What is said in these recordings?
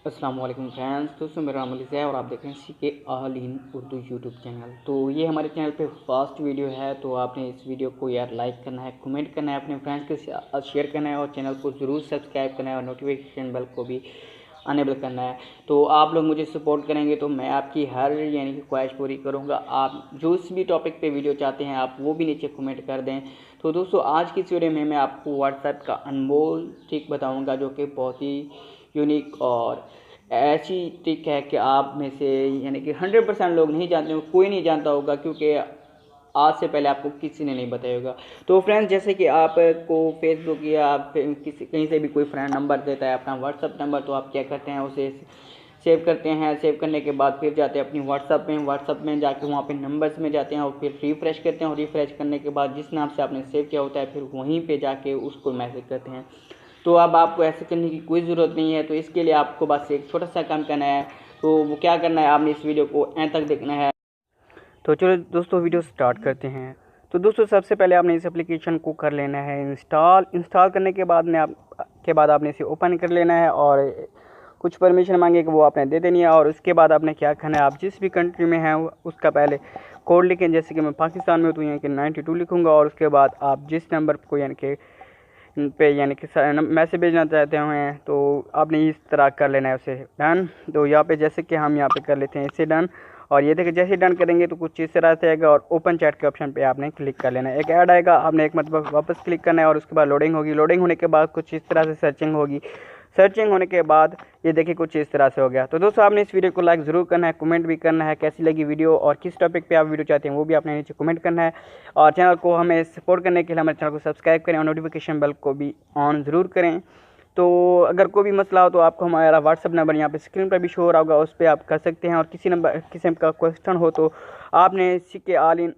अस्सलाम वालेकुम फ्रेंड्स। दोस्तों मेरा नाम अलीज़ है और आप देख रहे हैं CK all in Urdu YouTube channel. तो ये हमारे चैनल पे फर्स्ट वीडियो है, तो आपने इस वीडियो को यार लाइक करना है, कमेंट करना है, अपने फ्रेंड्स के साथ शेयर करना है और चैनल को ज़रूर सब्सक्राइब करना है और नोटिफिकेशन बेल को भी अनेबल करना है। तो आप लोग मुझे सपोर्ट करेंगे तो मैं आपकी हर यानी कि ख्वाहिश पूरी करूँगा। आप जो भी टॉपिक पे वीडियो चाहते हैं आप वो भी नीचे कमेंट कर दें। तो दोस्तों आज की इस वीडियो में मैं आपको व्हाट्सएप का अनमोल ट्रिक बताऊंगा जो कि बहुत ही यूनिक और ऐसी ट्रिक है कि आप में से यानी कि 100% लोग नहीं जानते हो, कोई नहीं जानता होगा, क्योंकि आज से पहले आपको किसी ने नहीं बताया होगा। तो फ्रेंड्स, जैसे कि आपको फेसबुक या किसी कहीं से भी कोई फ्रेंड नंबर देता है अपना व्हाट्सअप नंबर, तो आप क्या करते हैं उसे सेव करते हैं। सेव करने के बाद फिर जाते हैं अपनी व्हाट्सअप में जाके वहाँ पे नंबर्स में जाते हैं और फिर रिफ़्रेश करते हैं और रिफ़्रेश करने के बाद जिस नाम से आपने सेव किया होता है फिर वहीं पे जाके उसको मैसेज करते हैं। तो अब आपको ऐसे करने की कोई ज़रूरत नहीं है। तो इसके लिए आपको बस एक छोटा सा काम करना है। तो वो क्या करना है, आपने इस वीडियो को एंड तक देखना है। तो चलो दोस्तों वीडियो स्टार्ट करते हैं। तो दोस्तों सबसे पहले आपने इस एप्लीकेशन को कर लेना है इंस्टॉल करने के बाद आपने इसे ओपन कर लेना है और कुछ परमिशन मांगेगा वो आपने दे देनी है। और उसके बाद आपने क्या करना है, आप जिस भी कंट्री में हैं उसका पहले कोड लिखें। जैसे कि मैं पाकिस्तान में हूँ तो यहाँ के 92 लिखूँगा और उसके बाद आप जिस नंबर को यानी कि मैसेज भेजना चाहते हैं तो आपने इस तरह कर लेना है उसे डन। तो यहाँ पे जैसे कि हम यहाँ पे कर लेते हैं इसे डन। और ये देखिए जैसे डन करेंगे तो कुछ इस तरह से आएगा और ओपन चैट के ऑप्शन पे आपने क्लिक कर लेना है। एक ऐड आएगा, आपने एक मतलब वापस क्लिक करना है और उसके बाद लोडिंग होगी। लोडिंग होने के बाद कुछ इस तरह से सर्चिंग होगी। सर्चिंग होने के बाद ये देखिए कुछ इस तरह से हो गया। तो दोस्तों आपने इस वीडियो को लाइक ज़रूर करना है, कमेंट भी करना है कैसी लगी वीडियो और किस टॉपिक पे आप वीडियो चाहते हैं वो भी आपने नीचे कमेंट करना है। और चैनल को हमें सपोर्ट करने के लिए हमारे चैनल को सब्सक्राइब करें और नोटिफिकेशन बेल को भी ऑन ज़रूर करें। तो अगर कोई भी मसला हो तो आपको हमारा व्हाट्सअप नंबर यहाँ पे स्क्रीन पर भी शो हो रहा होगा, उस पर आप कर सकते हैं। और किसी का क्वेश्चन हो तो आपने CK all in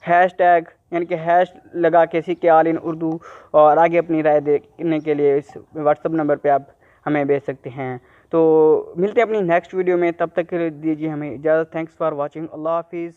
hashtag यानी कि हैश लगा के सीके ऑल इन उर्दू और आगे अपनी राय देने के लिए इस व्हाट्सअप नंबर पे आप हमें भेज सकते हैं। तो मिलते हैं अपनी नेक्स्ट वीडियो में, तब तक के लिए दीजिए हमें इजाज़त। Thanks for watching. अल्लाह हाफिज़।